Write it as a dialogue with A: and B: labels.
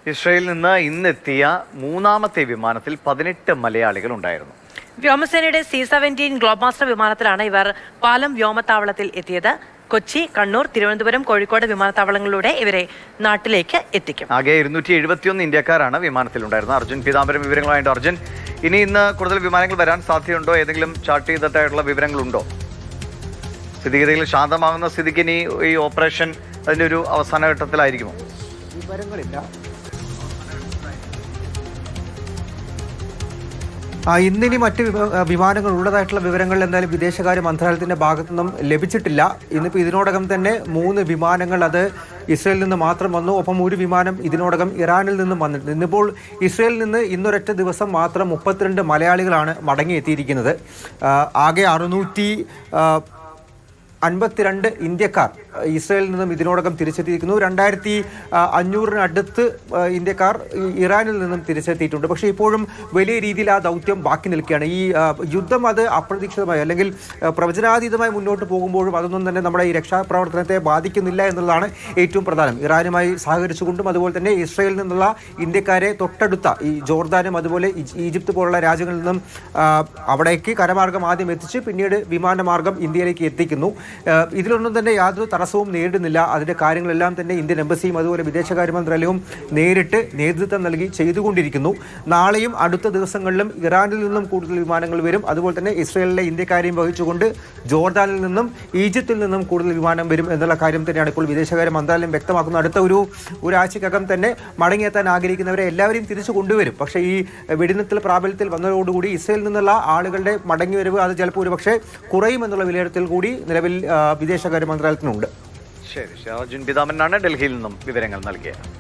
A: ഇസ്രയേലിൽ നിന്ന് ഇന്നെത്തിയ മൂന്നാമത്തെ വിമാനത്തിൽ 18 മലയാളികൾ ഉണ്ടായിരുന്നു.
B: വ്യോമസേനയുടെ C-17 ഗ്ലോബ് മാസ്റ്റർ വിമാനത്തിലാണ് ഇവർ പാലം വ്യോമത്താവളത്തിൽ എത്തിയത്. കൊച്ചി, കണ്ണൂർ, തിരുവനന്തപുരം, കോഴിക്കോട് വിമാനത്താവളങ്ങളിലൂടെ ഇവരെ നാട്ടിലേക്ക് എത്തിക്കും.
A: ആകെ 271 ഇന്ത്യക്കാരാണ് വിമാനത്തിലുണ്ടായിരുന്നത്. അർജുൻ പീതാംബരം വിവരങ്ങളുമായിട്ട്. അർജുൻ, ഇന്ന് കൂടുതൽ വിമാനങ്ങൾ വരാൻ സാധ്യതയുണ്ടോ? ഏതെങ്കിലും ചാർട്ട് ചെയ്തിട്ടായിട്ടുള്ള വിവരങ്ങളുണ്ടോ? സ്ഥിതിഗതികൾ ശാന്തമാകുന്ന സ്ഥിതിക്ക് ഇനി ഈ ഓപ്പറേഷൻ അതിൻ്റെ ഒരു അവസാന ഘട്ടത്തിലായിരിക്കുമോ?
C: വിവരങ്ങളില്ല. ഇന്നിനി മറ്റ് വിമാനങ്ങൾ ഉള്ളതായിട്ടുള്ള വിവരങ്ങൾ എന്തായാലും വിദേശകാര്യ മന്ത്രാലയത്തിന്റെ ഭാഗത്തു നിന്നും ലഭിച്ചിട്ടില്ല. ഇന്നിപ്പോൾ ഇതിനോടകം തന്നെ 3 വിമാനങ്ങൾ അത് ഇസ്രയേലിൽ നിന്ന് മാത്രം വന്നു. ഒപ്പം ഒരു വിമാനം ഇതിനോടകം ഇറാനിൽ നിന്നും വന്നിട്ടുണ്ട്. ഇന്നിപ്പോൾ ഇസ്രയേലിൽ നിന്ന് ഇന്നൊരൊറ്റ ദിവസം മാത്രം 32 മലയാളികളാണ് മടങ്ങിയെത്തിയിരിക്കുന്നത്. ആകെ 652 ഇന്ത്യക്കാർ ഇസ്രയേലിൽ നിന്നും ഇതിനോടകം തിരിച്ചെത്തിയിരിക്കുന്നു. 2500-നടുത്ത് ഇന്ത്യക്കാർ ഇറാനിൽ നിന്നും തിരിച്ചെത്തിയിട്ടുണ്ട്. പക്ഷേ ഇപ്പോഴും വലിയ രീതിയിൽ ആ ദൗത്യം ബാക്കി നിൽക്കുകയാണ്. ഈ യുദ്ധം അത് അപ്രതീക്ഷിതമായി അല്ലെങ്കിൽ പ്രവചനാതീതമായി മുന്നോട്ട് പോകുമ്പോഴും അതൊന്നും തന്നെ നമ്മുടെ ഈ രക്ഷാപ്രവർത്തനത്തെ ബാധിക്കുന്നില്ല എന്നുള്ളതാണ് ഏറ്റവും പ്രധാനം. ഇറാനുമായി സഹകരിച്ചുകൊണ്ടും അതുപോലെ തന്നെ ഇസ്രയേലിൽ നിന്നുള്ള ഇന്ത്യക്കാരെ തൊട്ടടുത്ത ഈ ജോർദാനും അതുപോലെ ഈജിപ്ത് പോലുള്ള രാജ്യങ്ങളിൽ നിന്നും അവിടേക്ക് കരമാർഗം ആദ്യം എത്തിച്ച് പിന്നീട് വിമാനമാർഗം ഇന്ത്യയിലേക്ക് എത്തിക്കുന്നു. ഇതിലൊന്നും തന്നെ യാതൊരു തടസ്സവും നേരിടുന്നില്ല. അതിൻ്റെ കാര്യങ്ങളെല്ലാം തന്നെ ഇന്ത്യൻ എംബസിയും അതുപോലെ വിദേശകാര്യ മന്ത്രാലയവും നേരിട്ട് നേതൃത്വം നൽകി ചെയ്തുകൊണ്ടിരിക്കുന്നു. നാളെയും അടുത്ത ദിവസങ്ങളിലും ഇറാനിൽ നിന്നും കൂടുതൽ വിമാനങ്ങൾ വരും. അതുപോലെ തന്നെ ഇസ്രയേലിലെ ഇന്ത്യക്കാരെയും വഹിച്ചുകൊണ്ട് ജോർദാനിൽ നിന്നും ഈജിപ്തിൽ നിന്നും കൂടുതൽ വിമാനം വരും എന്നുള്ള കാര്യം തന്നെയാണ് ഇപ്പോൾ വിദേശകാര്യ മന്ത്രാലയം വ്യക്തമാക്കുന്നത്. അടുത്ത ഒരാഴ്ചക്കകം തന്നെ മടങ്ങിയെത്താൻ ആഗ്രഹിക്കുന്നവരെ എല്ലാവരെയും തിരിച്ചു കൊണ്ടുവരും. പക്ഷേ ഈ വെടിനിർത്തൽ പ്രാബല്യത്തിൽ വന്നതോടുകൂടി ഇസ്രയേലിൽ നിന്നുള്ള ആളുകളുടെ മടങ്ങിവരവ് അത് ചിലപ്പോൾ ഒരു പക്ഷേ കുറയുമെന്നുള്ള വിലയിരുത്തൽ കൂടി നിലവിൽ വിദേശകാര്യ മന്ത്രാലയത്തിനുണ്ട്.
A: ശരി, അർജുൻ പീതാംബരനാണ് ഡൽഹിയിൽ നിന്നും വിവരങ്ങൾ നൽകിയത്.